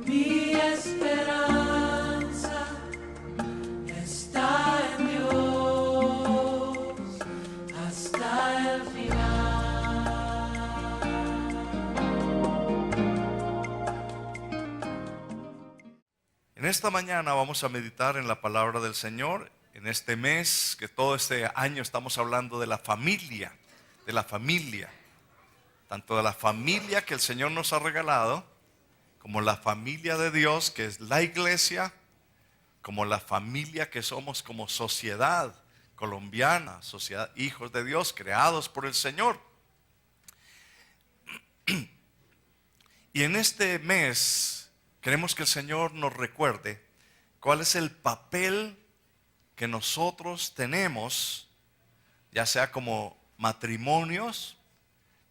Mi esperanza está en Dios hasta el final. En esta mañana vamos a meditar en la palabra del Señor. En este mes, que todo este año estamos hablando de la familia, tanto de la familia que el Señor nos ha regalado, como la familia de Dios, que es la iglesia, como la familia que somos como sociedad colombiana, sociedad, hijos de Dios, creados por el Señor. Y en este mes queremos que el Señor nos recuerde cuál es el papel que nosotros tenemos, ya sea como matrimonios,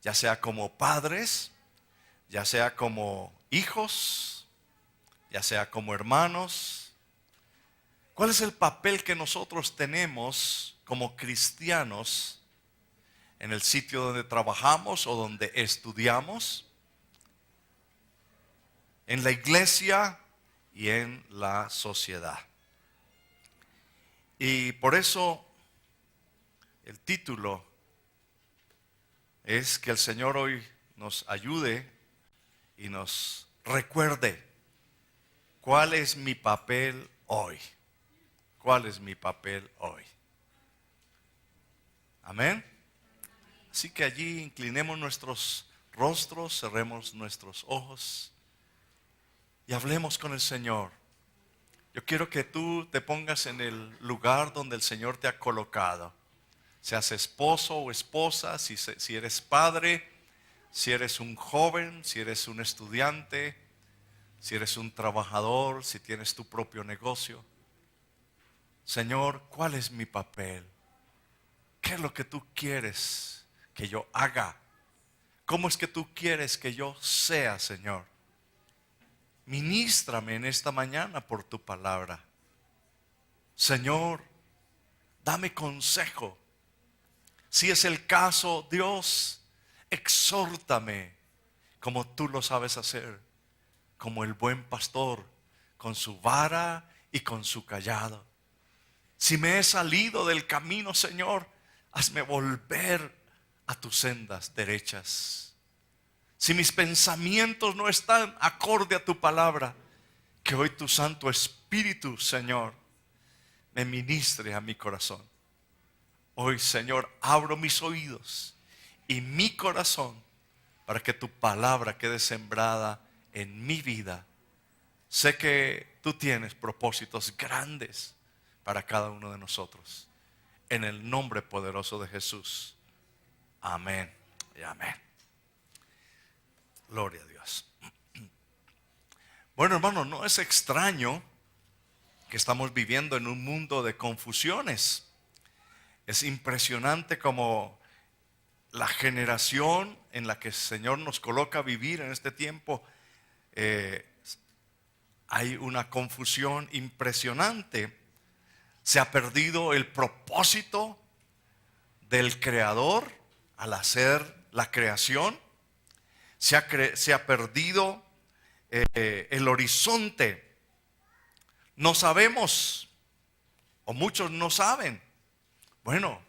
ya sea como padres, ya sea como hijos, ya sea como hermanos. ¿Cuál es el papel que nosotros tenemos como cristianos en el sitio donde trabajamos o donde estudiamos, en la iglesia y en la sociedad? Y por eso el título es que el Señor hoy nos ayude y nos recuerde cuál es mi papel hoy. ¿Cuál es mi papel hoy? Amén. Así que allí inclinemos nuestros rostros, cerremos nuestros ojos y hablemos con el Señor. Yo quiero que tú te pongas en el lugar donde el Señor te ha colocado. Seas esposo o esposa, si eres padre, si eres un joven, si eres un estudiante, si eres un trabajador, si tienes tu propio negocio. Señor, ¿cuál es mi papel? ¿Qué es lo que tú quieres que yo haga? ¿Cómo es que tú quieres que yo sea, Señor? Ministrame en esta mañana por tu palabra. Señor, dame consejo. Si es el caso, Dios, exhórtame como tú lo sabes hacer, como el buen pastor, con su vara y con su callado. Si me he salido del camino, Señor, hazme volver a tus sendas derechas. Si mis pensamientos no están acorde a tu palabra, que hoy tu Santo Espíritu, Señor, me ministre a mi corazón. Hoy, Señor, abro mis oídos y mi corazón para que tu palabra quede sembrada en mi vida. Sé que tú tienes propósitos grandes para cada uno de nosotros. En el nombre poderoso de Jesús. Amén y amén. Gloria a Dios. Bueno, hermano, no es extraño que estamos viviendo en un mundo de confusiones. Es impresionante como la generación en la que el Señor nos coloca a vivir en este tiempo, hay una confusión impresionante. Se ha perdido el propósito del Creador al hacer la creación. Se ha perdido el horizonte. No sabemos, o muchos no saben, bueno,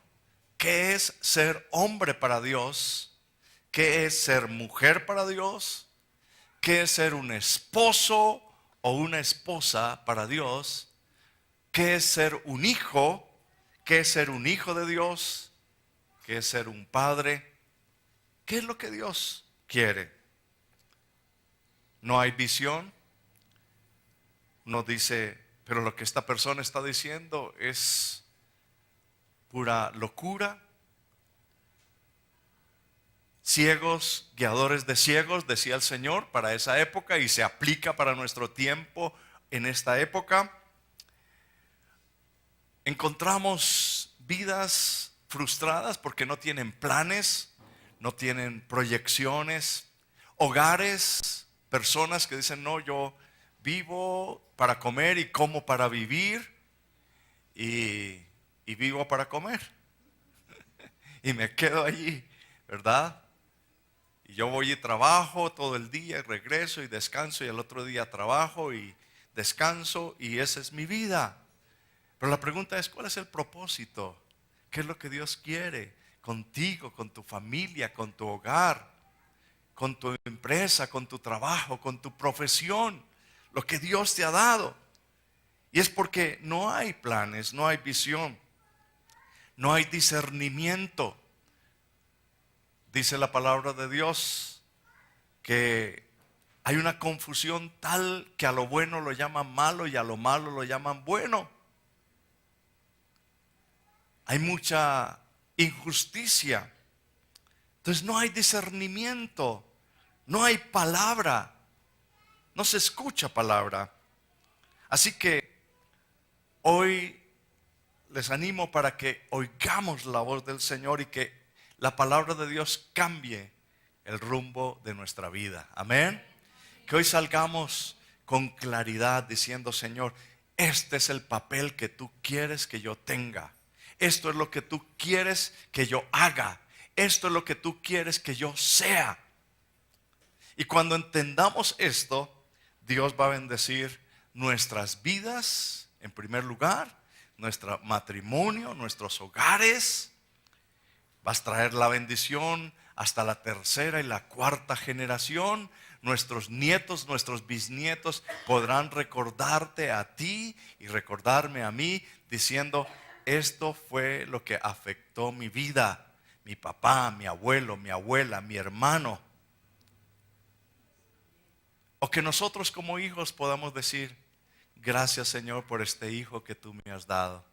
¿qué es ser hombre para Dios? ¿Qué es ser mujer para Dios? ¿Qué es ser un esposo o una esposa para Dios? ¿Qué es ser un hijo? ¿Qué es ser un hijo de Dios? ¿Qué es ser un padre? ¿Qué es lo que Dios quiere? No hay visión. Uno dice, pero lo que esta persona está diciendo es pura locura. Ciegos, guiadores de ciegos, decía el Señor para esa época, y se aplica para nuestro tiempo en esta época. Encontramos vidas frustradas porque no tienen planes, no tienen proyecciones, hogares, personas que dicen, no, yo vivo para comer y como para vivir, y vivo para comer y me quedo allí, ¿verdad? Y yo voy y trabajo todo el día y regreso y descanso y al otro día trabajo y descanso y esa es mi vida. Pero la pregunta es, ¿cuál es el propósito? ¿Qué es lo que Dios quiere contigo, con tu familia, con tu hogar, con tu empresa, con tu trabajo, con tu profesión? Lo que Dios te ha dado. Y es porque no hay planes, no hay visión, no hay discernimiento. Dice la palabra de Dios que hay una confusión tal que a lo bueno lo llaman malo y a lo malo lo llaman bueno. Hay mucha injusticia. Entonces no hay discernimiento, no hay palabra, no se escucha palabra. Así que hoy les animo para que oigamos la voz del Señor y que la palabra de Dios cambie el rumbo de nuestra vida. Amén. Que hoy salgamos con claridad diciendo, Señor, este es el papel que tú quieres que yo tenga. Esto es lo que tú quieres que yo haga. Esto es lo que tú quieres que yo sea. Y cuando entendamos esto, Dios va a bendecir nuestras vidas en primer lugar, nuestro matrimonio, nuestros hogares. Vas a traer la bendición hasta la tercera y la cuarta generación. Nuestros nietos, nuestros bisnietos podrán recordarte a ti y recordarme a mí diciendo, esto fue lo que afectó mi vida, mi papá, mi abuelo, mi abuela, mi hermano. O que nosotros como hijos podamos decir, gracias Señor por este hijo que tú me has dado.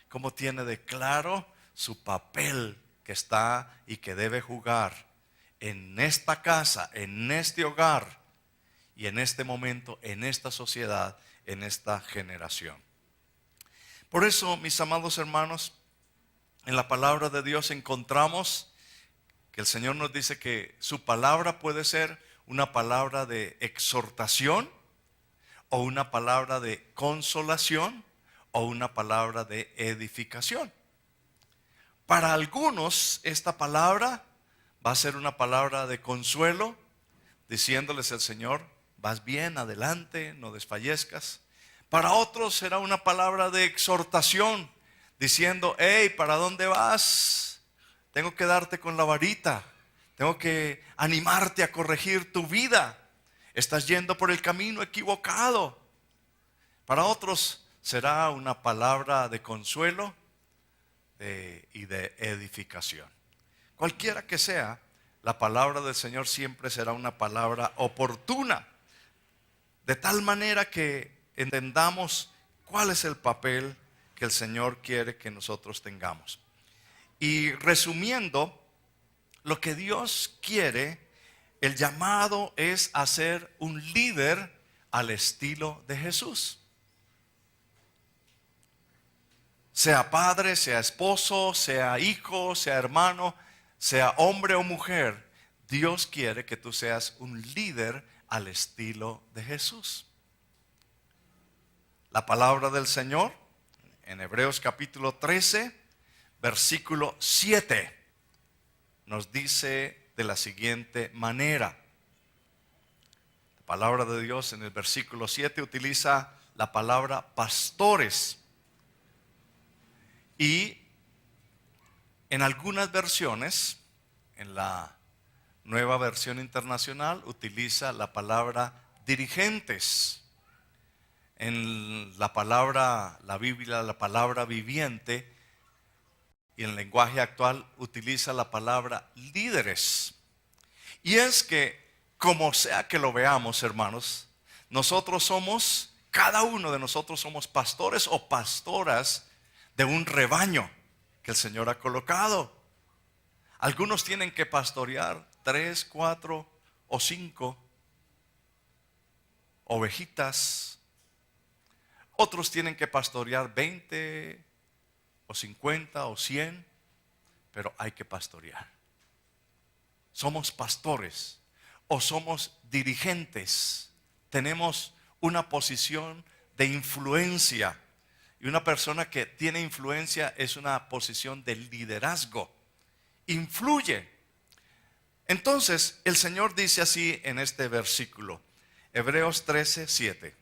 Cómo tiene de claro su papel que está y que debe jugar en esta casa, en este hogar y en este momento, en esta sociedad, en esta generación. Por eso, mis amados hermanos, en la palabra de Dios encontramos que el Señor nos dice que su palabra puede ser una palabra de exhortación o una palabra de consolación o una palabra de edificación. Para algunos esta palabra va a ser una palabra de consuelo, diciéndoles el Señor, vas bien, adelante, no desfallezcas. Para otros será una palabra de exhortación, diciendo, hey, ¿para dónde vas? Tengo que darte con la varita, tengo que animarte a corregir tu vida. Estás yendo por el camino equivocado. Para otros será una palabra de consuelo y de edificación. Cualquiera que sea, la palabra del Señor siempre será una palabra oportuna, de tal manera que entendamos cuál es el papel que el Señor quiere que nosotros tengamos. Y resumiendo, lo que Dios quiere, el llamado es a ser un líder al estilo de Jesús. Sea padre, sea esposo, sea hijo, sea hermano, sea hombre o mujer, Dios quiere que tú seas un líder al estilo de Jesús. La palabra del Señor en Hebreos capítulo 13, versículo 7, nos dice de la siguiente manera. La palabra de Dios en el versículo 7 utiliza la palabra pastores. Y en algunas versiones, en la Nueva Versión Internacional, utiliza la palabra dirigentes. En la palabra, la Biblia, la palabra viviente, y en el lenguaje actual utiliza la palabra líderes. Y es que, como sea que lo veamos, hermanos, nosotros somos, cada uno de nosotros somos pastores o pastoras de un rebaño que el Señor ha colocado. Algunos tienen que pastorear 3, 4 o 5 ovejitas. Otros tienen que pastorear 20 o 50 o 100, pero hay que pastorear. Somos pastores o somos dirigentes. Tenemos una posición de influencia. Y una persona que tiene influencia es una posición de liderazgo. Influye. Entonces el Señor dice así en este versículo, Hebreos 13:7.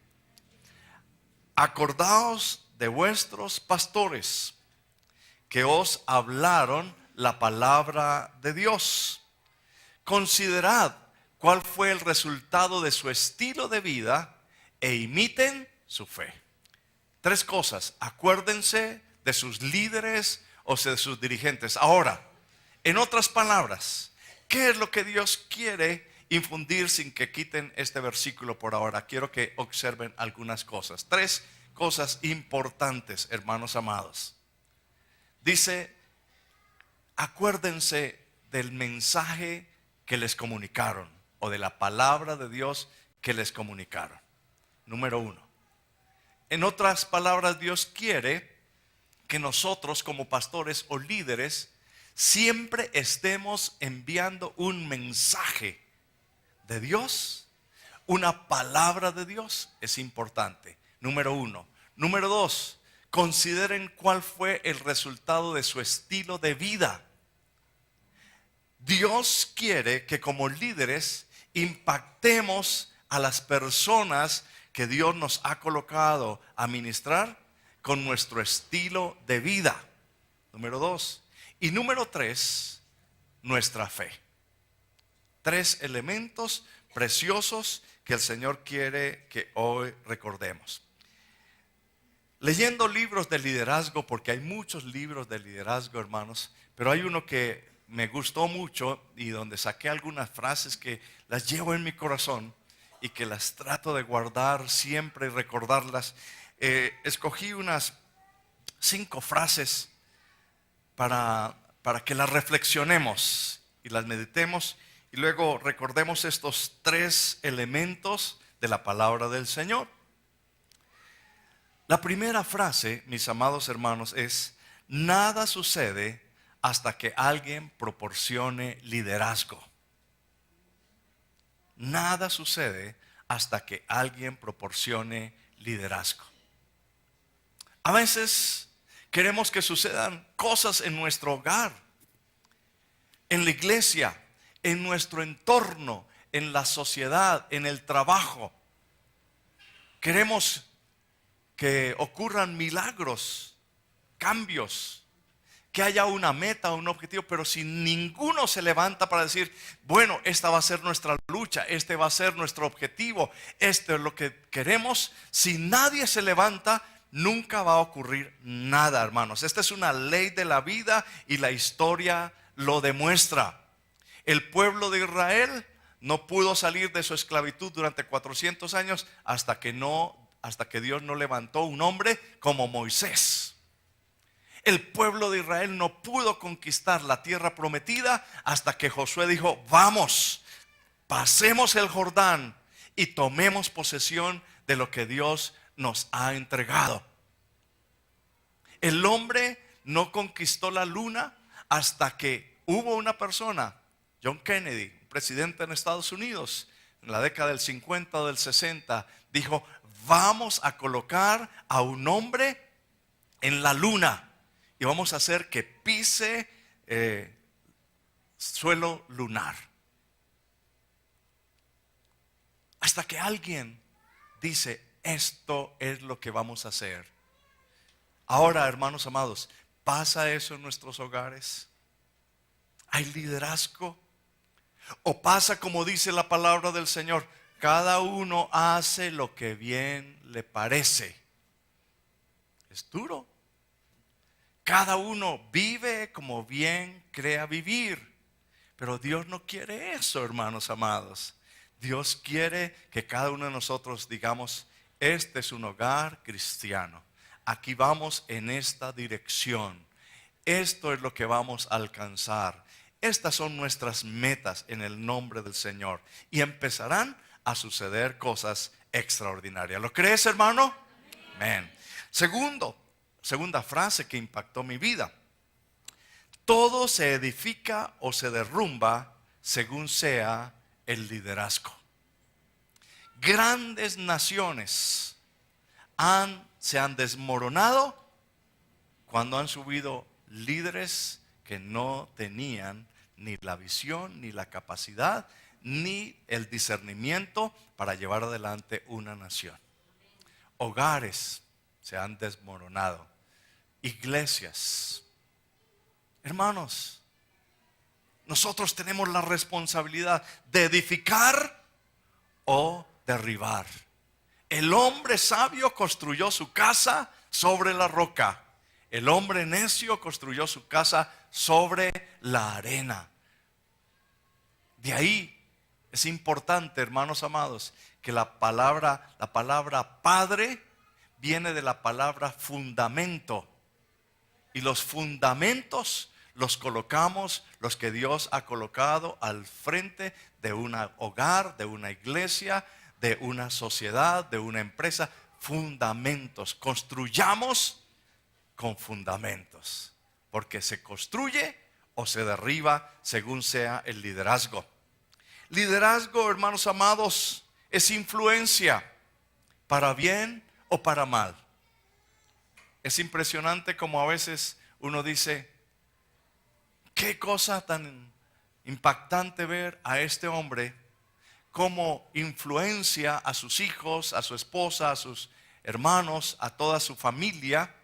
Acordaos de vuestros pastores que os hablaron la palabra de Dios. Considerad cuál fue el resultado de su estilo de vida e imiten su fe. Tres cosas: acuérdense de sus líderes o de sus dirigentes. Ahora, en otras palabras, ¿qué es lo que Dios quiere infundir sin que quiten este versículo por ahora? Quiero que observen algunas cosas. Tres cosas importantes, hermanos amados. Dice, acuérdense del mensaje que les comunicaron o de la palabra de Dios que les comunicaron. Número uno. En otras palabras, Dios quiere que nosotros como pastores o líderes siempre estemos enviando un mensaje de Dios, una palabra de Dios. Es importante. Número uno. Número dos, consideren cuál fue el resultado de su estilo de vida. Dios quiere que como líderes impactemos a las personas que Dios nos ha colocado a ministrar con nuestro estilo de vida. Número dos. Y número tres, nuestra fe. Tres elementos preciosos que el Señor quiere que hoy recordemos. Leyendo libros de liderazgo, porque hay muchos libros de liderazgo, hermanos, pero hay uno que me gustó mucho y donde saqué algunas frases que las llevo en mi corazón y que las trato de guardar siempre y recordarlas. Escogí unas 5 frases para que las reflexionemos y las meditemos y luego recordemos estos 3 elementos de la palabra del Señor. La primera frase, mis amados hermanos, es: nada sucede hasta que alguien proporcione liderazgo. Nada sucede hasta que alguien proporcione liderazgo. A veces queremos que sucedan cosas en nuestro hogar, en la iglesia, en nuestro entorno, en la sociedad, en el trabajo. Queremos que ocurran milagros, cambios, que haya una meta, un objetivo, pero si ninguno se levanta para decir, bueno, esta va a ser nuestra lucha, este va a ser nuestro objetivo, esto es lo que queremos, si nadie se levanta, nunca va a ocurrir nada, hermanos. Esta es una ley de la vida y la historia lo demuestra. El pueblo de Israel no pudo salir de su esclavitud durante 400 años hasta que Dios no levantó un hombre como Moisés. El pueblo de Israel no pudo conquistar la tierra prometida hasta que Josué dijo, vamos, pasemos el Jordán y tomemos posesión de lo que Dios nos ha entregado. El hombre no conquistó la luna hasta que hubo una persona, John Kennedy, presidente en Estados Unidos, en la década del 50 o del 60, dijo, vamos a colocar a un hombre en la luna y vamos a hacer que pise suelo lunar. Hasta que alguien dice, esto es lo que vamos a hacer. Ahora, hermanos amados, ¿pasa eso en nuestros hogares? ¿Hay liderazgo? ¿O pasa como dice la palabra del Señor? Cada uno hace lo que bien le parece. Es duro. Cada uno vive como bien crea vivir. Pero Dios no quiere eso, hermanos amados. Dios quiere que cada uno de nosotros digamos, este es un hogar cristiano. Aquí vamos en esta dirección. Esto es lo que vamos a alcanzar. Estas son nuestras metas en el nombre del Señor. Y empezarán a suceder cosas extraordinarias. ¿Lo crees, hermano? Amén. Segunda frase que impactó mi vida. Todo se edifica o se derrumba según sea el liderazgo. Grandes naciones se han desmoronado cuando han subido líderes que no tenían ni la visión, ni la capacidad, ni el discernimiento para llevar adelante una nación. Hogares se han desmoronado. Iglesias. Hermanos, nosotros tenemos la responsabilidad de edificar o derribar. El hombre sabio construyó su casa sobre la roca. El hombre necio construyó su casa sobre la arena. De ahí es importante, hermanos amados, que la palabra padre viene de la palabra fundamento. Y los fundamentos los colocamos, los que Dios ha colocado al frente de un hogar, de una iglesia, de una sociedad, de una empresa. Fundamentos. Construyamos con fundamentos, porque se construye o se derriba según sea el liderazgo. Liderazgo, hermanos amados, es influencia, para bien o para mal. Es impresionante como a veces uno dice, qué cosa tan impactante ver a este hombre cómo influencia a sus hijos, a su esposa, a sus hermanos, a toda su familia.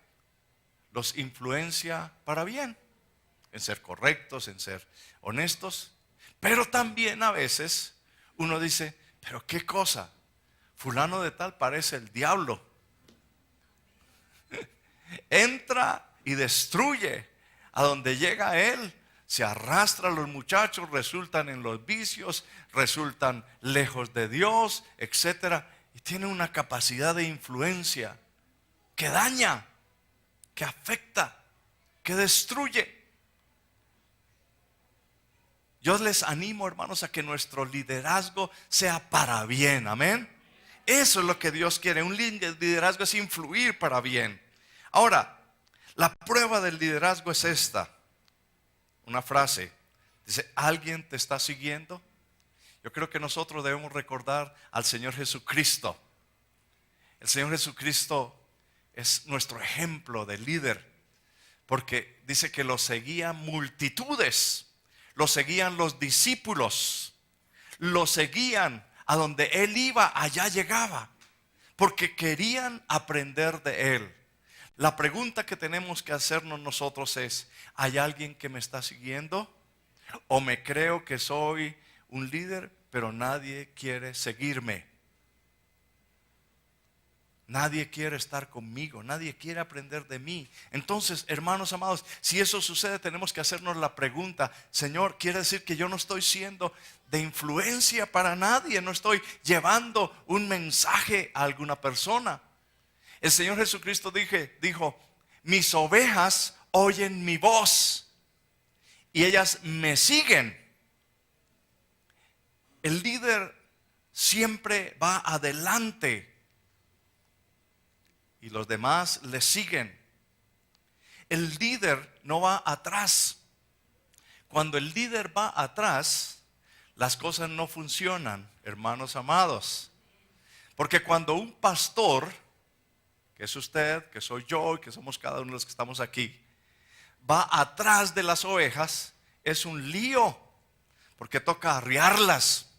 Los influencia para bien, en ser correctos, en ser honestos. Pero también a veces uno dice, pero qué cosa, fulano de tal parece el diablo. Entra y destruye. A donde llega él, se arrastra a los muchachos, resultan en los vicios, resultan lejos de Dios, etcétera. Y tiene una capacidad de influencia que daña, que afecta, que destruye. Yo les animo, hermanos, a que nuestro liderazgo sea para bien, amén. Eso es lo que Dios quiere. Un liderazgo es influir para bien. Ahora, la prueba del liderazgo es esta. Una frase, dice, ¿alguien te está siguiendo? Yo creo que nosotros debemos recordar al Señor Jesucristo. El Señor Jesucristo es nuestro ejemplo de líder, porque dice que lo seguían multitudes. Lo seguían los discípulos, lo seguían a donde él iba, allá llegaba, porque querían aprender de él. La pregunta que tenemos que hacernos nosotros es, ¿hay alguien que me está siguiendo? ¿O me creo que soy un líder, pero nadie quiere seguirme? Nadie quiere estar conmigo, nadie quiere aprender de mí. Entonces, hermanos amados, si eso sucede, tenemos que hacernos la pregunta, Señor, ¿quiere decir que yo no estoy siendo de influencia para nadie? No estoy llevando un mensaje a alguna persona. El Señor Jesucristo dijo, mis ovejas oyen mi voz y ellas me siguen. El líder siempre va adelante y los demás le siguen. El líder no va atrás. Cuando el líder va atrás, las cosas no funcionan, hermanos amados. Porque cuando un pastor, que es usted, que soy yo, que somos cada uno de los que estamos aquí, va atrás de las ovejas, es un lío, porque toca arriarlas.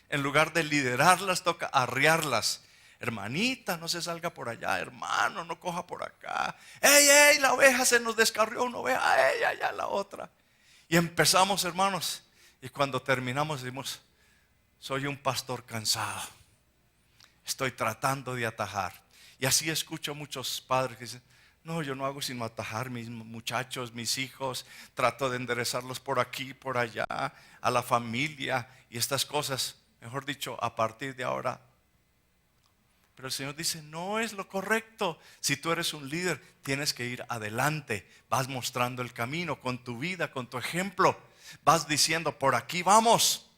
En lugar de liderarlas, toca arriarlas. Hermanita, no se salga por allá, hermano, no coja por acá. ¡Ey, la oveja se nos descarrió una oveja! ¡Ey, allá la otra! Y empezamos, hermanos, y cuando terminamos decimos, soy un pastor cansado, estoy tratando de atajar. Y así escucho a muchos padres que dicen, no, yo no hago sino atajar mis muchachos, mis hijos, trato de enderezarlos por aquí, por allá, a la familia y estas cosas. Mejor dicho, a partir de ahora. Pero el Señor dice, no es lo correcto. Si tú eres un líder, tienes que ir adelante. Vas mostrando el camino con tu vida, con tu ejemplo. Vas diciendo, por aquí vamos.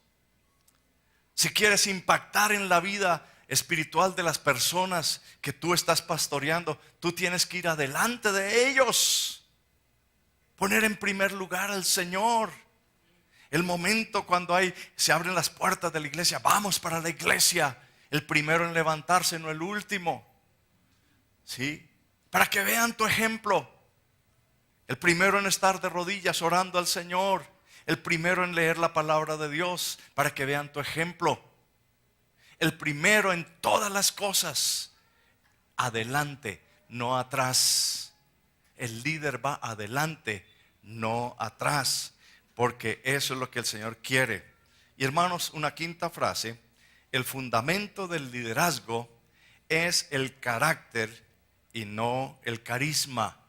Si quieres impactar en la vida espiritual de las personas que tú estás pastoreando, tú tienes que ir adelante de ellos. Poner en primer lugar al Señor. El momento cuando se abren las puertas de la iglesia, vamos para la iglesia. El primero en levantarse, no el último. ¿Sí? Para que vean tu ejemplo. El primero en estar de rodillas orando al Señor. el primero en leer la palabra de Dios para que vean tu ejemplo. El primero en todas las cosas. Adelante, no atrás. El líder va adelante, no atrás, porque eso es lo que el Señor quiere. Y hermanos, una quinta frase: el fundamento del liderazgo es el carácter y no el carisma.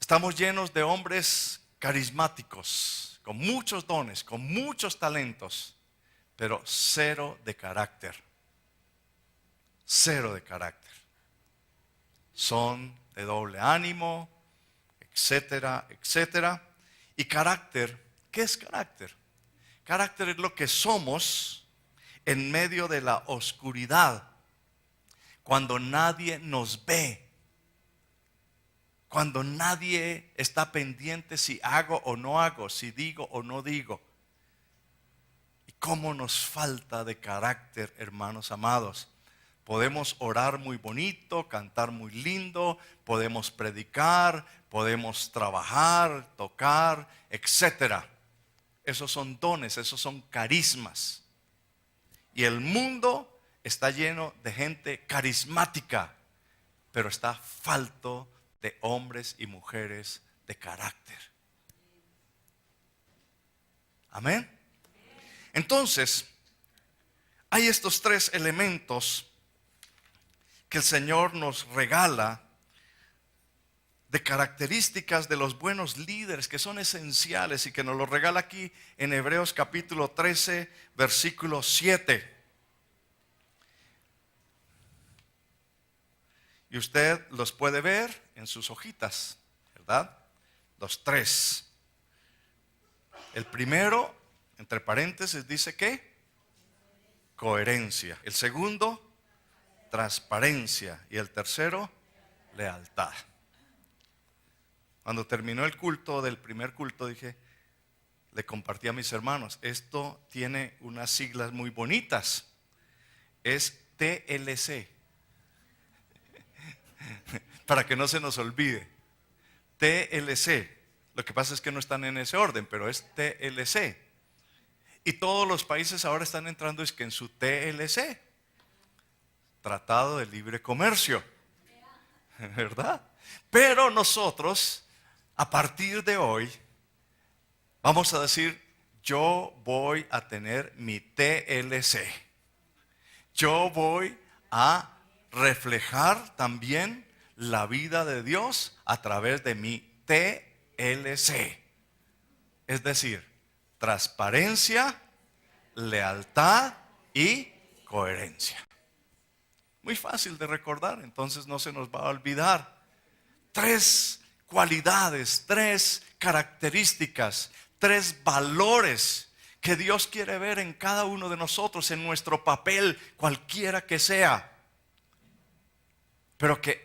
Estamos llenos de hombres carismáticos, con muchos dones, con muchos talentos, pero cero de carácter. Cero de carácter. Son de doble ánimo, etcétera, etcétera. Y carácter, ¿qué es carácter? Carácter es lo que somos en medio de la oscuridad, cuando nadie nos ve, cuando nadie está pendiente si hago o no hago, si digo o no digo. Y cómo nos falta de carácter, hermanos amados. Podemos orar muy bonito, cantar muy lindo, podemos predicar, podemos trabajar, tocar, etcétera. Esos son dones, esos son carismas. Y el mundo está lleno de gente carismática, pero está falto de hombres y mujeres de carácter. Amén. Entonces, hay estos tres elementos que el Señor nos regala de características de los buenos líderes que son esenciales y que nos lo regala aquí en Hebreos capítulo 13, versículo 7. Y usted los puede ver en sus hojitas, ¿verdad? Los tres. El primero, entre paréntesis, dice ¿qué? Coherencia. El segundo, transparencia. Y el tercero, lealtad. Cuando terminó el culto, del primer culto, le compartí a mis hermanos, esto tiene unas siglas muy bonitas. Es TLC. Para que no se nos olvide. TLC. Lo que pasa es que no están en ese orden, pero es TLC. Y todos los países ahora están entrando es que en su TLC. Tratado de Libre Comercio. ¿Verdad? Pero nosotros, a partir de hoy, vamos a decir, yo voy a tener mi TLC. Yo voy a reflejar también la vida de Dios a través de mi TLC. Es decir, transparencia, lealtad y coherencia. Muy fácil de recordar, entonces no se nos va a olvidar. Tres cualidades, tres características, tres valores que Dios quiere ver en cada uno de nosotros, en nuestro papel, cualquiera que sea. Pero que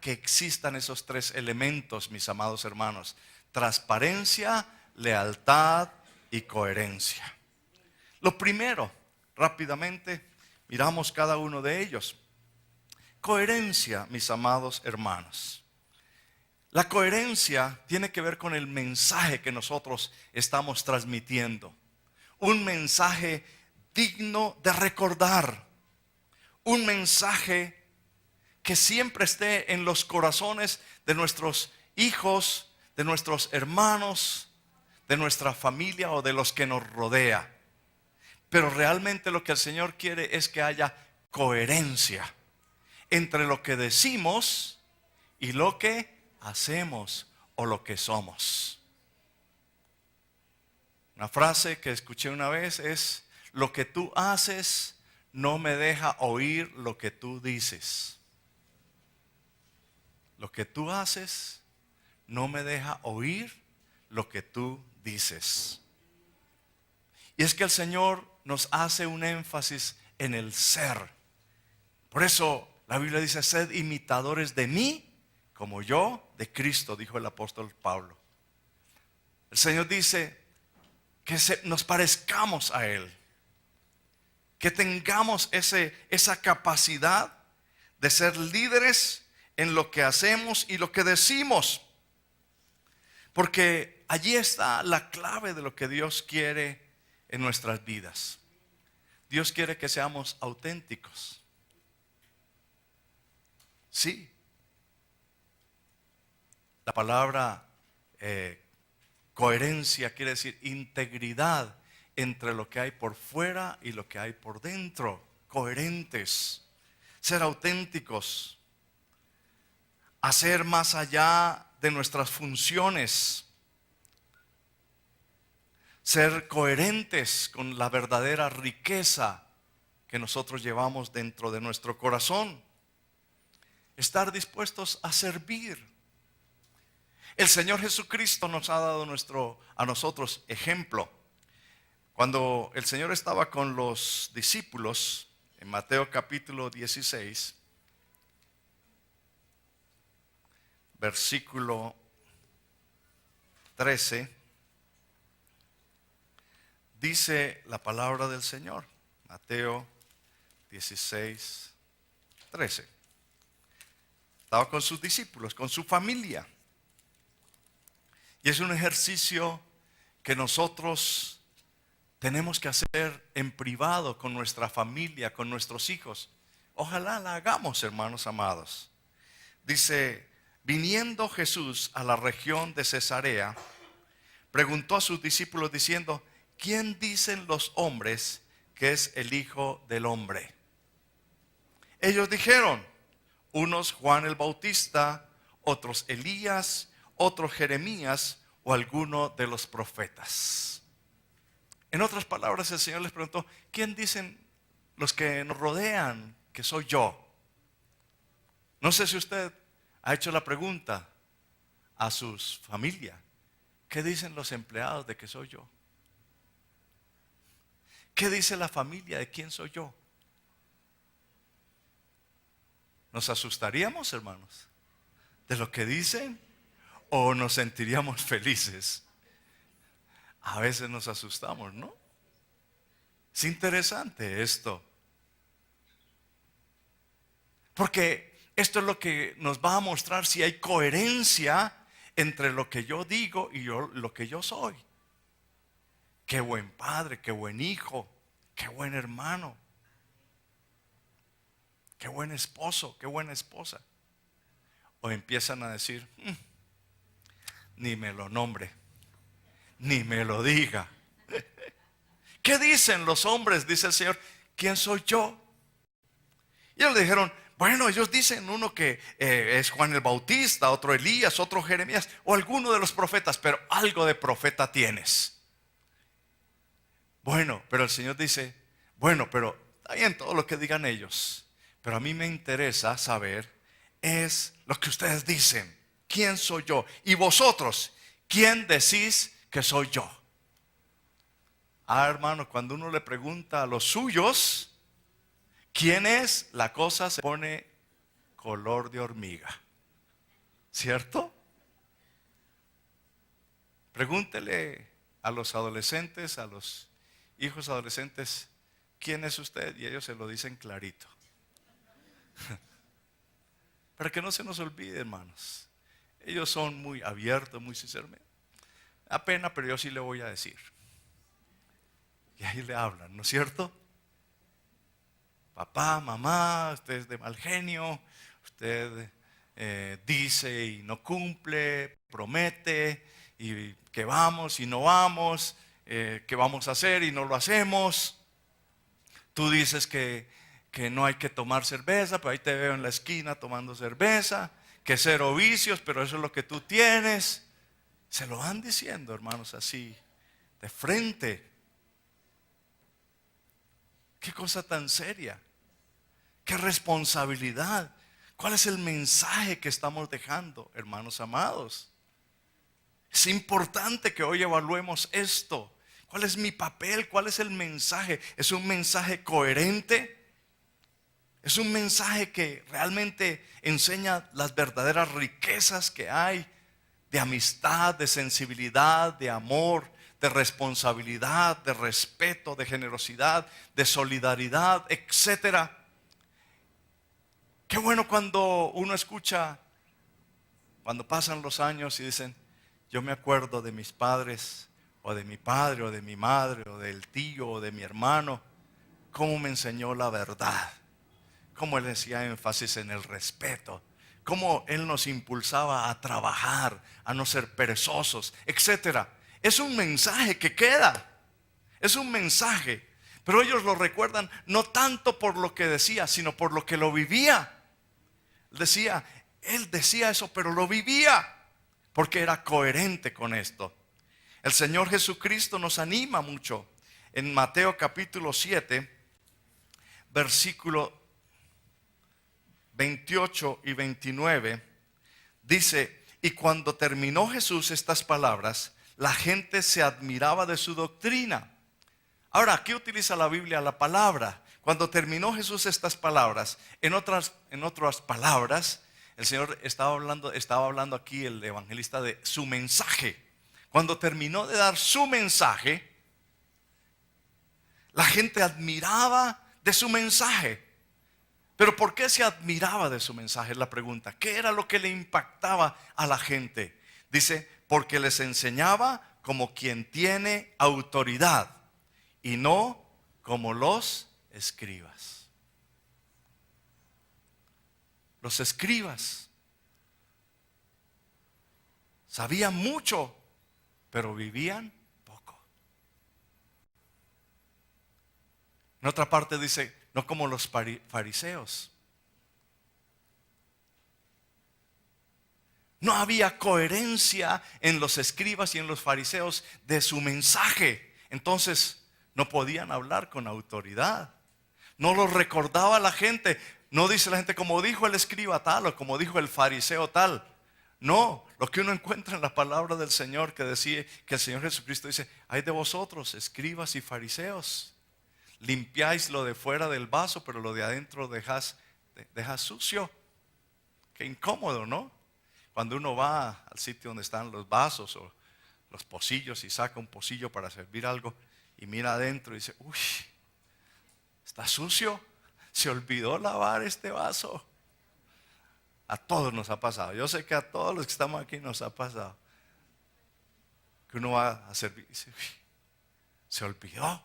existan esos tres elementos, mis amados hermanos: transparencia, lealtad y coherencia. Lo primero, rápidamente, miramos cada uno de ellos. Coherencia, mis amados hermanos. La coherencia tiene que ver con el mensaje que nosotros estamos transmitiendo. Un mensaje digno de recordar. Un mensaje que siempre esté en los corazones de nuestros hijos, de nuestros hermanos, de nuestra familia o de los que nos rodea. Pero realmente lo que el Señor quiere es que haya coherencia entre lo que decimos y lo que hacemos o lo que somos. Una frase que escuché una vez es: lo que tú haces no me deja oír lo que tú dices. Lo que tú haces no me deja oír lo que tú dices. Y es que el Señor nos hace un énfasis en el ser. Por eso la Biblia dice: sed imitadores de mí como yo de Cristo, dijo el apóstol Pablo. El Señor dice que nos parezcamos a Él, que tengamos esa capacidad de ser líderes en lo que hacemos y lo que decimos. Porque allí está la clave de lo que Dios quiere en nuestras vidas. Dios quiere que seamos auténticos. Sí. La palabra coherencia quiere decir integridad entre lo que hay por fuera y lo que hay por dentro. Coherentes. Ser auténticos. Hacer más allá de nuestras funciones. Ser coherentes con la verdadera riqueza que nosotros llevamos dentro de nuestro corazón. Estar dispuestos a servir. El Señor Jesucristo nos ha dado a nosotros ejemplo. Cuando el Señor estaba con los discípulos, en Mateo capítulo 16, versículo 13, dice la palabra del Señor. Mateo 16, 13. Estaba con sus discípulos, con su familia. Y es un ejercicio que nosotros tenemos que hacer en privado con nuestra familia, con nuestros hijos. Ojalá la hagamos, hermanos amados. Dice, viniendo Jesús a la región de Cesarea, preguntó a sus discípulos diciendo, ¿quién dicen los hombres que es el Hijo del Hombre? Ellos dijeron, unos Juan el Bautista, otros Elías, otros Jeremías o alguno de los profetas. En otras palabras, el Señor les preguntó, ¿quién dicen los que nos rodean que soy yo? No sé si usted ha hecho la pregunta a sus familias, ¿qué dicen los empleados de que soy yo? ¿Qué dice la familia de quién soy yo? ¿Nos asustaríamos, hermanos, de lo que dicen o nos sentiríamos felices? A veces nos asustamos, ¿no? Es interesante esto. Porque esto es lo que nos va a mostrar si hay coherencia entre lo que yo digo y lo que yo soy. Qué buen padre, qué buen hijo, qué buen hermano, qué buen esposo, qué buena esposa. O empiezan a decir, ni me lo nombre, ni me lo diga. ¿Qué dicen los hombres? Dice el Señor, ¿quién soy yo? Y ellos le dijeron, bueno, ellos dicen uno que es Juan el Bautista, otro Elías, otro Jeremías o alguno de los profetas, pero algo de profeta tienes. Bueno, pero el Señor dice, bueno, pero está bien todo lo que digan ellos, pero a mí me interesa saber es lo que ustedes dicen. ¿Quién soy yo? Y vosotros, ¿quién decís que soy yo? Hermano, cuando uno le pregunta a los suyos quién es, la cosa se pone color de hormiga, ¿cierto? Pregúntele a los adolescentes, a los hijos adolescentes, ¿quién es usted? Y ellos se lo dicen clarito. Para que no se nos olvide, hermanos. Ellos son muy abiertos, muy sinceros. Da pena, pero yo sí le voy a decir. Y ahí le hablan, ¿no es cierto? Papá, mamá, usted es de mal genio, usted dice y no cumple, promete, y que vamos y no vamos, que vamos a hacer y no lo hacemos. Tú dices que no hay que tomar cerveza, pero ahí te veo en la esquina tomando cerveza, que cero vicios, pero eso es lo que tú tienes. Se lo van diciendo, hermanos, así, de frente. Qué cosa tan seria, qué responsabilidad. ¿Cuál es el mensaje que estamos dejando, hermanos amados? Es importante que hoy evaluemos esto. ¿Cuál es mi papel? ¿Cuál es el mensaje? ¿Es un mensaje coherente? ¿Es un mensaje que realmente enseña las verdaderas riquezas que hay de amistad, de sensibilidad, de amor, de responsabilidad, de respeto, de generosidad, de solidaridad, etcétera? Qué bueno cuando uno escucha, cuando pasan los años y dicen, Yo me acuerdo de mis padres, o de mi padre, o de mi madre, o del tío, o de mi hermano, cómo me enseñó la verdad, cómo él hacía énfasis en el respeto, cómo él nos impulsaba a trabajar, a no ser perezosos, etcétera. Es un mensaje que queda, es un mensaje, pero ellos lo recuerdan no tanto por lo que decía, sino por lo que lo vivía. Él decía eso, pero lo vivía, porque era coherente con esto. El Señor Jesucristo nos anima mucho. En Mateo capítulo 7, versículo 28 y 29, dice: y cuando terminó Jesús estas palabras, la gente se admiraba de su doctrina. Ahora, aquí utiliza la Biblia la palabra. Cuando terminó Jesús estas palabras, en otras palabras, el Señor estaba hablando aquí el evangelista de su mensaje. Cuando terminó de dar su mensaje, la gente admiraba de su mensaje. Pero ¿por qué se admiraba de su mensaje? Es la pregunta. ¿Qué era lo que le impactaba a la gente? Dice, porque les enseñaba como quien tiene autoridad y no como los escribas. Los escribas sabían mucho, pero vivían poco. En otra parte dice, no como los fariseos. No había coherencia en los escribas y en los fariseos de su mensaje. Entonces no podían hablar con autoridad. No lo recordaba la gente. No dice la gente como dijo el escriba tal o como dijo el fariseo tal. No, lo que uno encuentra en la palabra del Señor que decía que el Señor Jesucristo dice: hay de vosotros, escribas y fariseos, limpiáis lo de fuera del vaso, pero lo de adentro dejas sucio. Qué incómodo, ¿no? Cuando uno va al sitio donde están los vasos o los pocillos y saca un pocillo para servir algo y mira adentro y dice: uy, está sucio, se olvidó lavar este vaso. A todos nos ha pasado. Yo sé que a todos los que estamos aquí nos ha pasado. Que uno va a servir y dice: uy, se olvidó.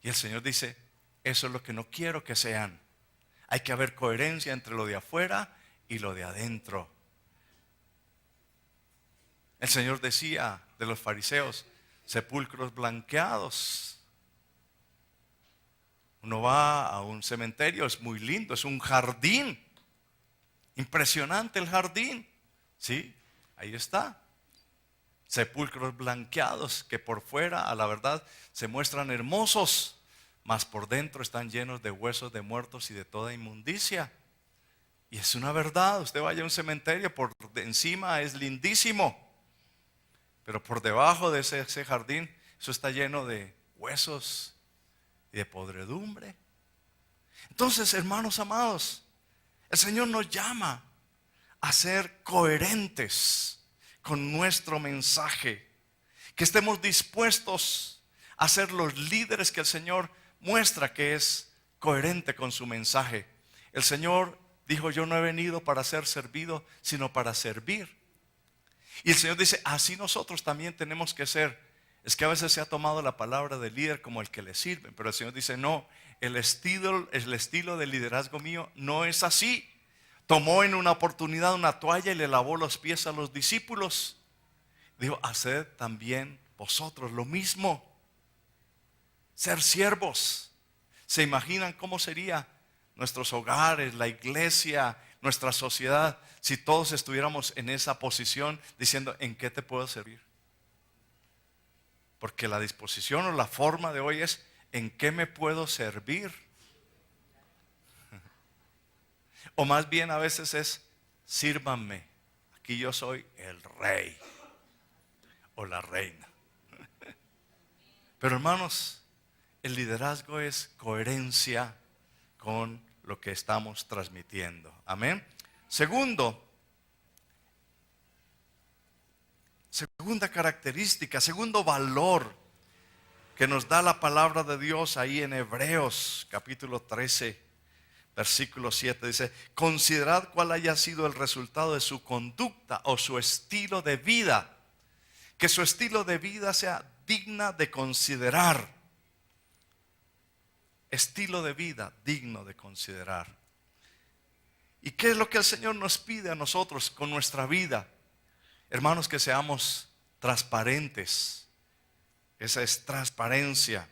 Y el Señor dice: eso es lo que no quiero que sean. Hay que haber coherencia entre lo de afuera y lo de adentro. El Señor decía de los fariseos: sepulcros blanqueados. Uno va a un cementerio, es muy lindo, es un jardín. Impresionante el jardín. Sí, ahí está. Sepulcros blanqueados que por fuera, a la verdad, se muestran hermosos, mas por dentro están llenos de huesos de muertos y de toda inmundicia. Y es una verdad. Usted vaya a un cementerio, por encima es lindísimo, pero por debajo de ese jardín, eso está lleno de huesos y de podredumbre. Entonces, hermanos amados, el Señor nos llama a ser coherentes con nuestro mensaje, que estemos dispuestos a ser los líderes que el Señor muestra que es coherente con su mensaje. El Señor dijo: yo no he venido para ser servido, sino para servir. Y el Señor dice: así nosotros también tenemos que ser. Es que a veces se ha tomado la palabra de líder como el que le sirve, pero el Señor dice: no, el estilo de liderazgo mío no es así. Tomó en una oportunidad una toalla y le lavó los pies a los discípulos. Dijo: haced también vosotros lo mismo. Ser siervos. ¿Se imaginan cómo sería nuestros hogares, la iglesia, nuestra sociedad, si todos estuviéramos en esa posición diciendo: ¿en qué te puedo servir? Porque la disposición o la forma de hoy es: ¿en qué me puedo servir? O más bien a veces es: sírvanme, aquí yo soy el rey o la reina. Pero hermanos, el liderazgo es coherencia con lo que estamos transmitiendo. Amén. Segunda característica, segundo valor que nos da la palabra de Dios ahí en Hebreos capítulo 13, versículo 7 dice: considerad cuál haya sido el resultado de su conducta o su estilo de vida. Que su estilo de vida sea digna de considerar. Estilo de vida digno de considerar. ¿Y qué es lo que el Señor nos pide a nosotros con nuestra vida? Hermanos, que seamos transparentes. Esa es transparencia.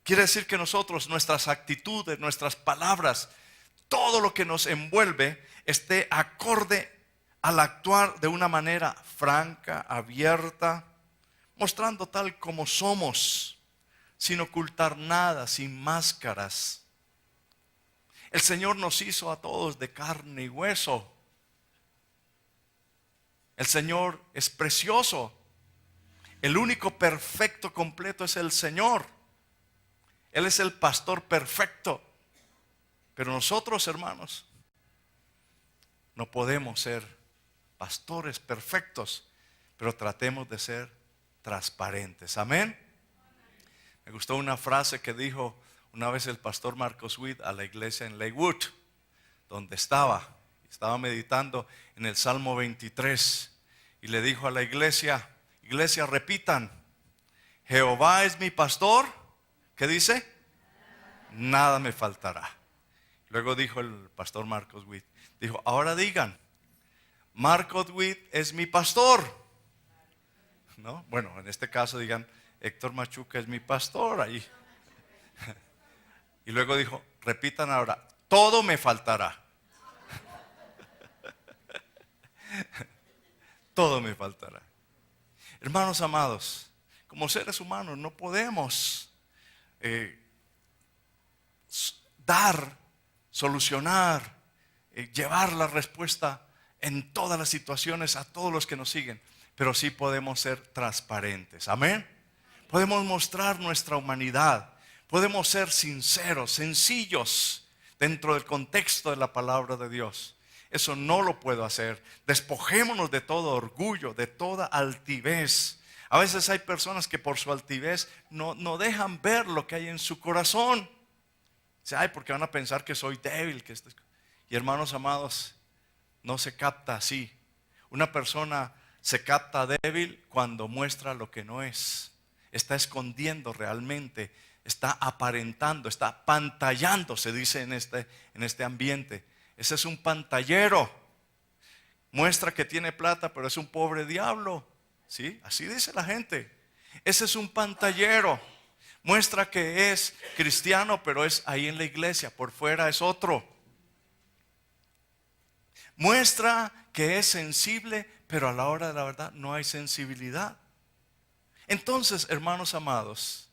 Quiere decir que nosotros, nuestras actitudes, nuestras palabras, todo lo que nos envuelve esté acorde al actuar de una manera franca, abierta, mostrando tal como somos, sin ocultar nada, sin máscaras. El Señor nos hizo a todos de carne y hueso. El Señor es precioso. El único perfecto completo es el Señor. Él es el pastor perfecto. Pero nosotros, hermanos, no podemos ser pastores perfectos, pero tratemos de ser transparentes. Amén. Me gustó una frase que dijo una vez el pastor Marcos Witt a la iglesia en Lakewood, donde estaba meditando en el Salmo 23, y le dijo a la iglesia: iglesia, repitan: Jehová es mi pastor. ¿Qué dice? Nada me faltará. Luego dijo el pastor Marcos Witt, dijo: ahora digan: Marcos Witt es mi pastor. ¿No? Bueno, en este caso digan: Héctor Machuca es mi pastor ahí. Y luego dijo: repitan ahora: todo me faltará. Todo me faltará. Hermanos amados, como seres humanos no podemos solucionar, llevar la respuesta en todas las situaciones a todos los que nos siguen, pero sí podemos ser transparentes. Amén. Podemos mostrar nuestra humanidad, podemos ser sinceros, sencillos dentro del contexto de la palabra de Dios. Eso no lo puedo hacer. Despojémonos de todo orgullo, de toda altivez. A veces hay personas que por su altivez no dejan ver lo que hay en su corazón. Ay, porque van a pensar que soy débil. Y hermanos amados, no se capta así. Una persona se capta débil cuando muestra lo que no es. Está escondiendo realmente, está aparentando, está pantallando, se dice en este ambiente. Ese es un pantallero. Muestra que tiene plata, pero es un pobre diablo. ¿Sí? Así dice la gente. Ese es un pantallero. Muestra que es cristiano, pero es ahí en la iglesia, por fuera es otro. Muestra que es sensible, pero a la hora de la verdad no hay sensibilidad. Entonces, hermanos amados,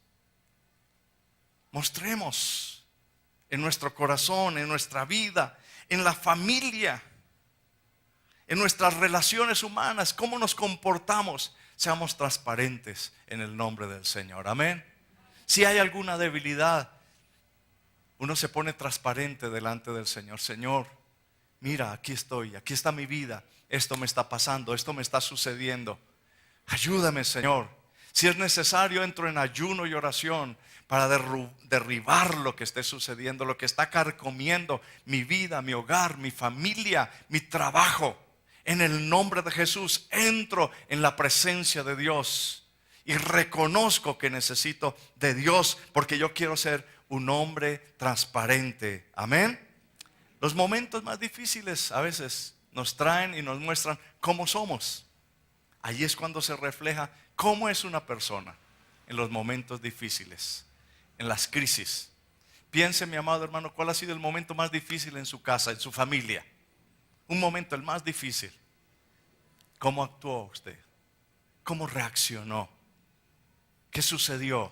mostremos en nuestro corazón, en nuestra vida, en la familia, en nuestras relaciones humanas, cómo nos comportamos. Seamos transparentes en el nombre del Señor. Amén. Si hay alguna debilidad, uno se pone transparente delante del Señor. Señor, mira, aquí estoy, aquí está mi vida. Esto me está pasando, esto me está sucediendo. Ayúdame, Señor. Si es necesario, entro en ayuno y oración para derribar lo que esté sucediendo, lo que está carcomiendo mi vida, mi hogar, mi familia, mi trabajo. En el nombre de Jesús entro en la presencia de Dios y reconozco que necesito de Dios, porque yo quiero ser un hombre transparente. Amén. Los momentos más difíciles a veces nos traen y nos muestran cómo somos. Allí es cuando se refleja cómo es una persona en los momentos difíciles, en las crisis. Piense, mi amado hermano, ¿cuál ha sido el momento más difícil en su casa, en su familia? Un momento, el más difícil. ¿Cómo actuó usted? ¿Cómo reaccionó? ¿Qué sucedió?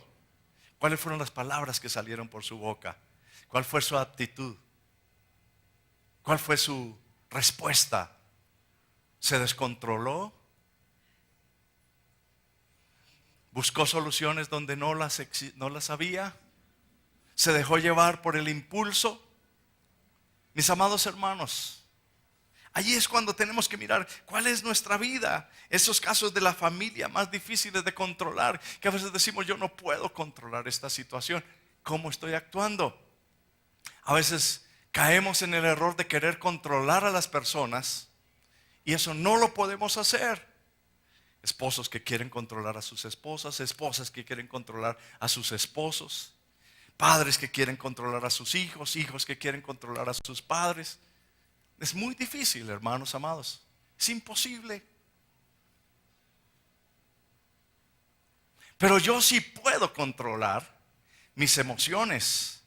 ¿Cuáles fueron las palabras que salieron por su boca? ¿Cuál fue su actitud? ¿Cuál fue su respuesta? ¿Se descontroló? ¿Buscó soluciones donde no las había? ¿Se dejó llevar por el impulso? Mis amados hermanos, allí es cuando tenemos que mirar cuál es nuestra vida. Esos casos de la familia más difíciles de controlar, que a veces decimos: yo no puedo controlar esta situación. ¿Cómo estoy actuando? A veces Caemos en el error de querer controlar a las personas y eso no lo podemos hacer. Esposos que quieren controlar a sus esposas, esposas que quieren controlar a sus esposos, padres que quieren controlar a sus hijos, hijos que quieren controlar a sus padres. Es muy difícil, hermanos amados. Es imposible. Pero yo sí puedo controlar mis emociones.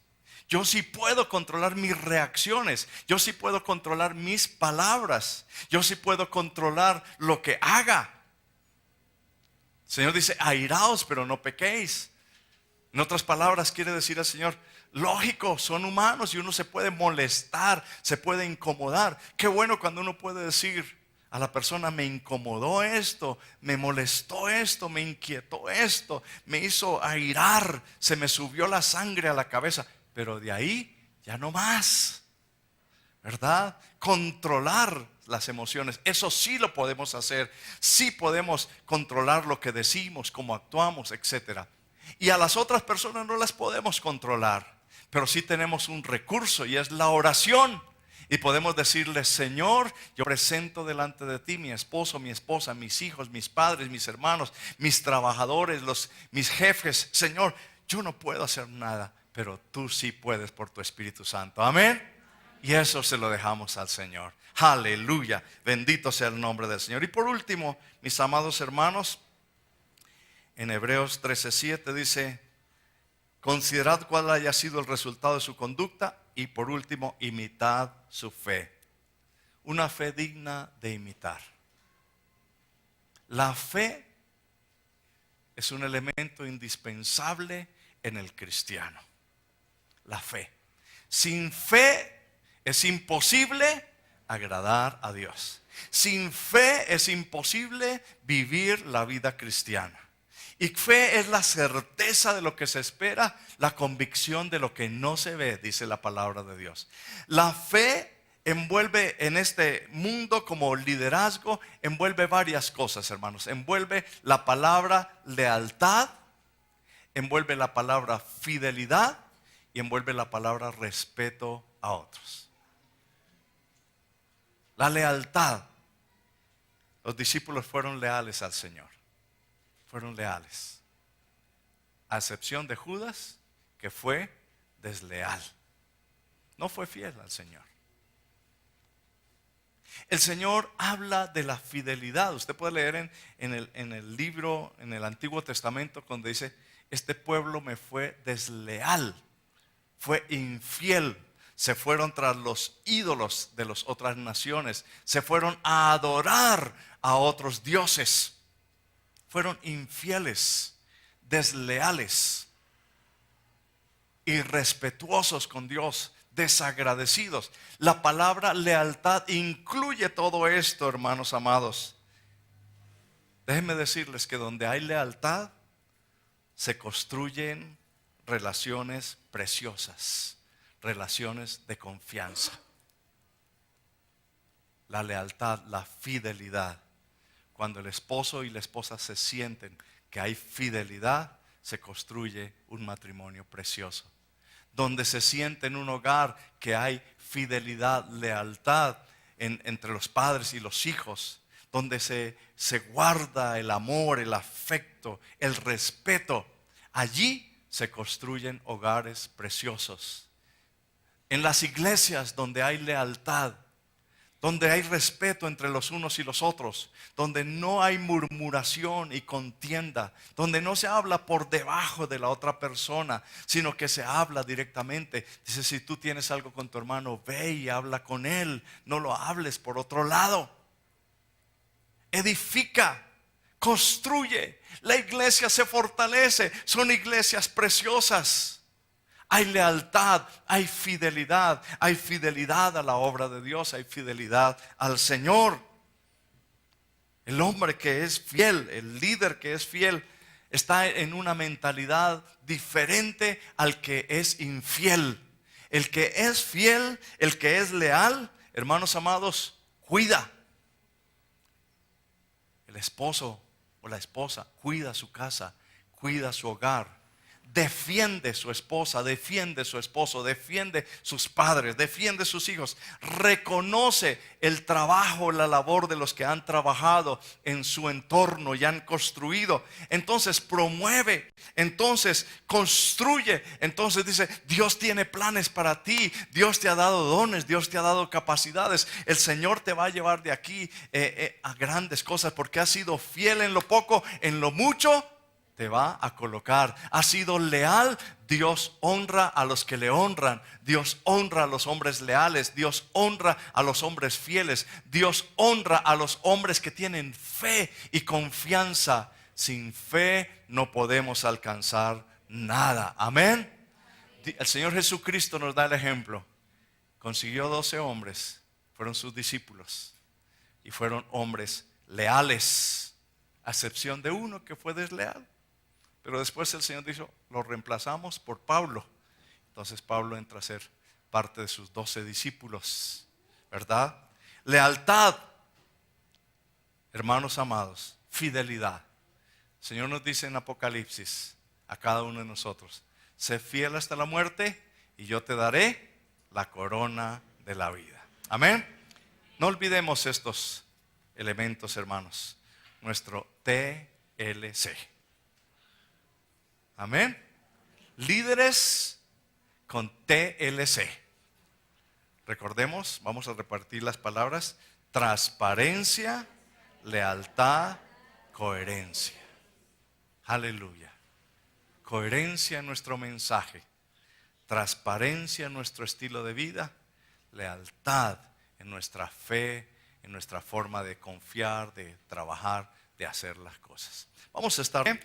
Yo sí puedo controlar mis reacciones. Yo sí puedo controlar mis palabras. Yo sí puedo controlar lo que haga. El Señor dice, airaos, pero no pequéis. En otras palabras, quiere decir el Señor, lógico, son humanos y uno se puede molestar, se puede incomodar. Qué bueno cuando uno puede decir a la persona, me incomodó esto, me molestó esto, me inquietó esto, me hizo airar, se me subió la sangre a la cabeza. Pero de ahí ya no más, ¿verdad? Controlar las emociones, eso sí lo podemos hacer. Sí podemos controlar lo que decimos, cómo actuamos, etcétera. Y a las otras personas no las podemos controlar, pero sí tenemos un recurso y es la oración. Y podemos decirle, Señor, yo presento delante de ti mi esposo, mi esposa, mis hijos, mis padres, mis hermanos, mis trabajadores, mis jefes. Señor, yo no puedo hacer nada, pero tú sí puedes por tu Espíritu Santo. Amén. Y eso se lo dejamos al Señor. Aleluya. Bendito sea el nombre del Señor. Y por último, mis amados hermanos, en Hebreos 13:7 dice, considerad cuál haya sido el resultado de su conducta y por último, imitad su fe. Una fe digna de imitar. La fe es un elemento indispensable en el cristiano. La fe. Sin fe es imposible agradar a Dios. Sin fe es imposible vivir la vida cristiana. Y fe es la certeza de lo que se espera, la convicción de lo que no se ve, dice la palabra de Dios. La fe envuelve en este mundo como liderazgo, envuelve varias cosas, hermanos. Envuelve la palabra lealtad, envuelve la palabra fidelidad y envuelve la palabra respeto a otros. La lealtad. Los discípulos fueron leales al Señor. Fueron leales, a excepción de Judas, que fue desleal. No fue fiel al Señor. El Señor habla de la fidelidad. Usted puede leer en el libro, en el Antiguo Testamento, donde dice, este pueblo me fue desleal, fue infiel. Se fueron tras los ídolos de las otras naciones. Se fueron a adorar a otros dioses. Fueron infieles, desleales, irrespetuosos con Dios, desagradecidos. La palabra lealtad incluye todo esto, hermanos amados. Déjenme decirles que donde hay lealtad se construyen relaciones preciosas, relaciones de confianza. La lealtad, la fidelidad. Cuando el esposo y la esposa se sienten que hay fidelidad, se construye un matrimonio precioso. Donde se siente en un hogar que hay fidelidad, lealtad entre los padres y los hijos. Donde se guarda el amor, el afecto, el respeto. Allí se construyen hogares preciosos. En las iglesias donde hay lealtad, donde hay respeto entre los unos y los otros, donde no hay murmuración y contienda, donde no se habla por debajo de la otra persona, sino que se habla directamente. Dice, si tú tienes algo con tu hermano, ve y habla con él, no lo hables por otro lado. Edifica, construye, la iglesia se fortalece, son iglesias preciosas. Hay lealtad, hay fidelidad a la obra de Dios, hay fidelidad al Señor. El hombre que es fiel, el líder que es fiel, está en una mentalidad diferente al que es infiel. El que es fiel, el que es leal, hermanos amados, cuida. El esposo o la esposa cuida su casa, cuida su hogar. defiende su esposa, defiende su esposo, defiende sus padres, defiende sus hijos, reconoce el trabajo, la labor de los que han trabajado en su entorno y han construido, entonces promueve, entonces construye, entonces dice: Dios tiene planes para ti, Dios te ha dado dones, Dios te ha dado capacidades, el Señor te va a llevar de aquí a grandes cosas, porque has sido fiel en lo poco, en lo mucho te va a colocar. Has sido leal. Dios honra a los que le honran. Dios honra a los hombres leales. Dios honra a los hombres fieles. Dios honra a los hombres que tienen fe y confianza. Sin fe no podemos alcanzar nada. Amén. El Señor Jesucristo nos da el ejemplo. Consiguió 12 hombres, fueron sus discípulos, y fueron hombres leales, a excepción de uno que fue desleal. Pero después el Señor dijo: lo reemplazamos por Pablo. Entonces Pablo entra a ser parte de sus 12 discípulos, ¿verdad? Lealtad, hermanos amados, fidelidad. El Señor nos dice en Apocalipsis a cada uno de nosotros: sé fiel hasta la muerte y yo te daré la corona de la vida. Amén. No olvidemos estos elementos, hermanos. Nuestro TLC. Amén. Líderes con TLC. Recordemos, vamos a repartir las palabras: transparencia, lealtad, coherencia. Aleluya. Coherencia en nuestro mensaje, transparencia en nuestro estilo de vida, lealtad en nuestra fe, en nuestra forma de confiar, de trabajar, de hacer las cosas. Vamos a estar bien.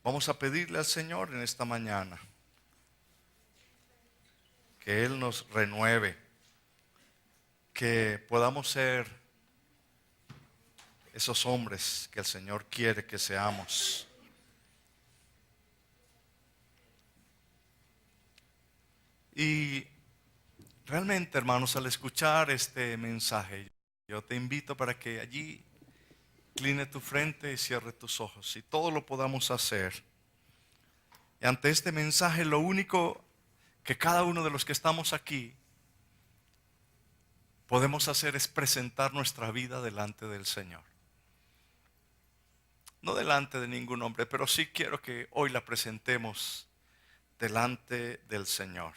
Vamos a pedirle al Señor en esta mañana que Él nos renueve, que podamos ser esos hombres que el Señor quiere que seamos. Y realmente, hermanos, al escuchar este mensaje, yo te invito para que allí incline tu frente y cierre tus ojos, y todo lo podamos hacer. Y ante este mensaje, lo único que cada uno de los que estamos aquí podemos hacer es presentar nuestra vida delante del Señor. No delante de ningún hombre, pero sí quiero que hoy la presentemos delante del Señor.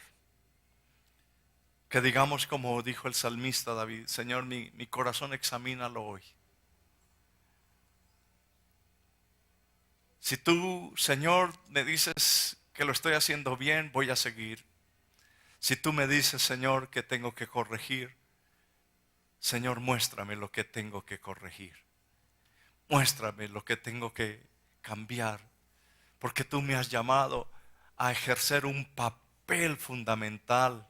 Que digamos como dijo el salmista David: Señor, mi corazón examínalo hoy. Si tú, Señor, me dices que lo estoy haciendo bien, voy a seguir. Si tú me dices, Señor, que tengo que corregir, Señor, muéstrame lo que tengo que corregir. Muéstrame lo que tengo que cambiar. Porque tú me has llamado a ejercer un papel fundamental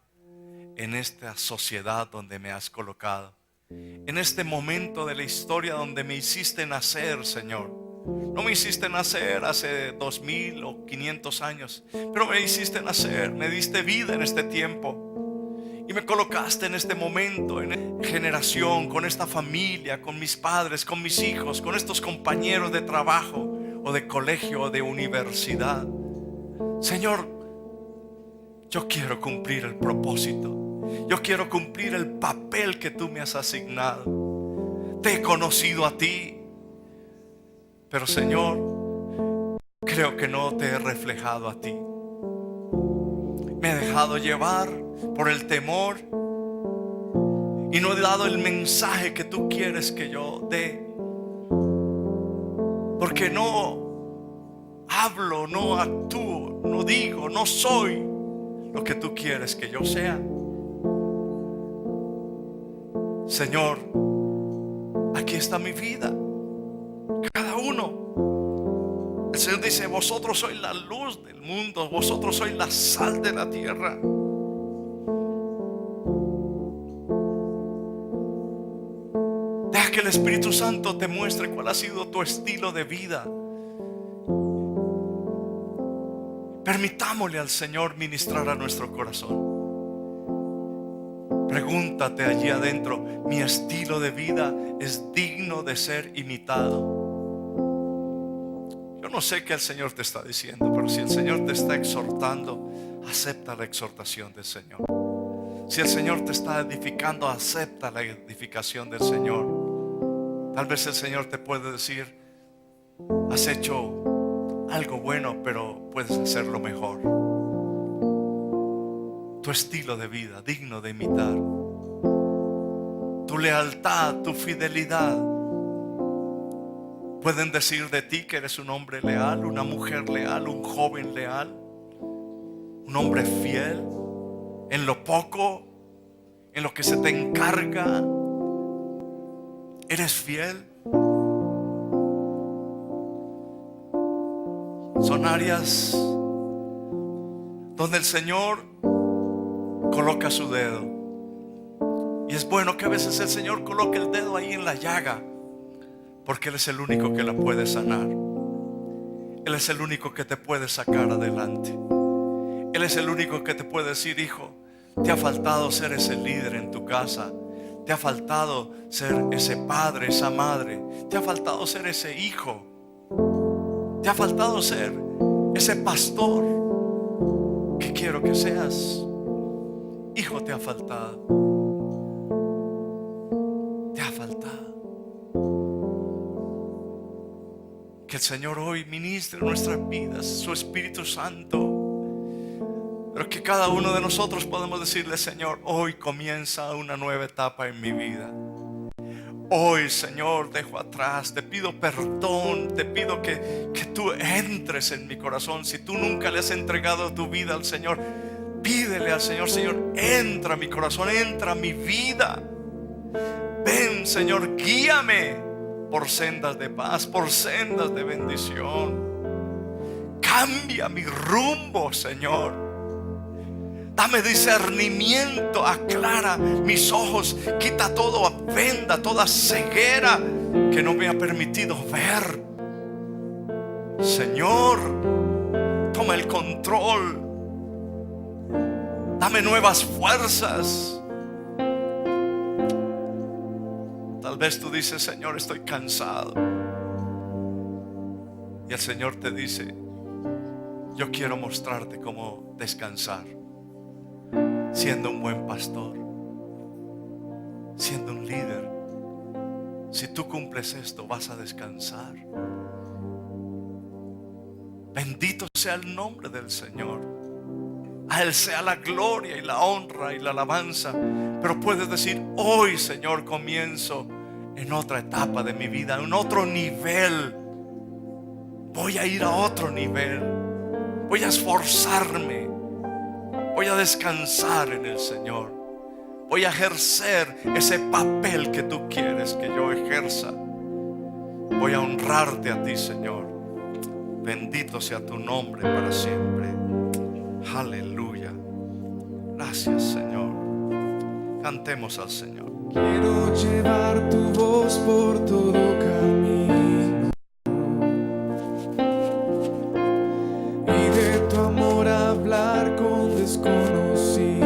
en esta sociedad donde me has colocado. En este momento de la historia donde me hiciste nacer, Señor. No me hiciste nacer hace 2000 o 500 años, pero me hiciste nacer, me diste vida en este tiempo. Y me colocaste en este momento, en esta generación, con esta familia, con mis padres, con mis hijos, con estos compañeros de trabajo o de colegio o de universidad. Señor, yo quiero cumplir el propósito. Yo quiero cumplir el papel que tú me has asignado. Te he conocido a ti, pero Señor, creo que no te he reflejado a ti. Me he dejado llevar por el temor y no he dado el mensaje que tú quieres que yo dé. Porque no hablo, no actúo, no digo, no soy lo que tú quieres que yo sea. Señor, aquí está mi vida. Cada uno. El Señor dice: vosotros sois la luz del mundo, vosotros sois la sal de la tierra. Deja que el Espíritu Santo te muestre cuál ha sido tu estilo de vida. Permitámosle al Señor ministrar a nuestro corazón. Pregúntate allí adentro: mi estilo de vida es digno de ser imitado. Yo Yo no sé qué el Señor te está diciendo, pero si el Señor te está exhortando, acepta la exhortación del Señor. Si el Señor te está edificando, acepta la edificación del Señor. Tal vez el Señor te puede decir: has hecho algo bueno, pero puedes hacerlo mejor. Tu estilo de vida digno de imitar, tu lealtad, tu fidelidad. Pueden decir de ti que eres un hombre leal, una mujer leal, un joven leal, un hombre fiel en lo poco, en lo que se te encarga. ¿Eres fiel? Son áreas donde el Señor coloca su dedo. Y es bueno que a veces el Señor coloque el dedo ahí en la llaga, porque Él es el único que la puede sanar. Él es el único que te puede sacar adelante. Él es el único que te puede decir: hijo, te ha faltado ser ese líder en tu casa. Te ha faltado ser ese padre, esa madre. Te ha faltado ser ese hijo. Te ha faltado ser ese pastor que quiero que seas. Hijo, te ha faltado. Te ha faltado. Que el Señor hoy ministre nuestras vidas, su Espíritu Santo. Pero que cada uno de nosotros podamos decirle: Señor, hoy comienza una nueva etapa en mi vida. Hoy, Señor, dejo atrás, te pido perdón, te pido que tú entres en mi corazón. Si tú nunca le has entregado tu vida al Señor, pídele al Señor: Señor, entra a mi corazón, entra a mi vida. Ven, Señor, guíame por sendas de paz, por sendas de bendición. Cambia mi rumbo, Señor. Dame discernimiento, aclara mis ojos, quita toda venda, toda ceguera que no me ha permitido ver. Señor, toma el control. Dame nuevas fuerzas. Tal vez tú dices: Señor, estoy cansado. Y el Señor te dice: yo quiero mostrarte cómo descansar. Siendo un buen pastor, siendo un líder. Si tú cumples esto, vas a descansar. Bendito sea el nombre del Señor. A Él sea la gloria y la honra y la alabanza. Pero puedes decir: hoy, Señor, comienzo en otra etapa de mi vida, en otro nivel. Voy a ir a otro nivel. Voy a esforzarme. Voy a descansar en el Señor. Voy a ejercer ese papel que tú quieres que yo ejerza. Voy a honrarte a ti, Señor. Bendito sea tu nombre para siempre. Aleluya. Gracias, Señor. Cantemos al Señor. Quiero llevar tu voz por todo camino y de tu amor hablar con desconocidos,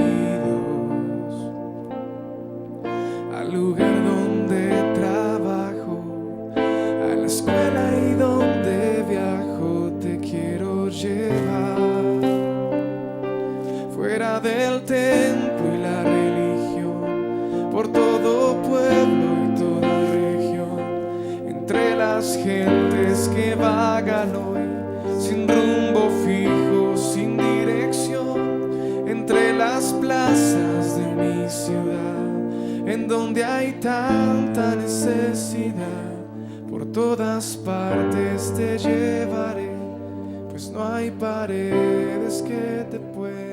al lugar donde trabajo, a la escuela y donde viajo. Te quiero llevar fuera del templo y la religión, por todo pueblo y toda región, entre las gentes que vagan hoy sin rumbo fijo, sin dirección, entre las plazas de mi ciudad, en donde hay tanta necesidad. Por todas partes te llevaré, pues no hay paredes que te puedan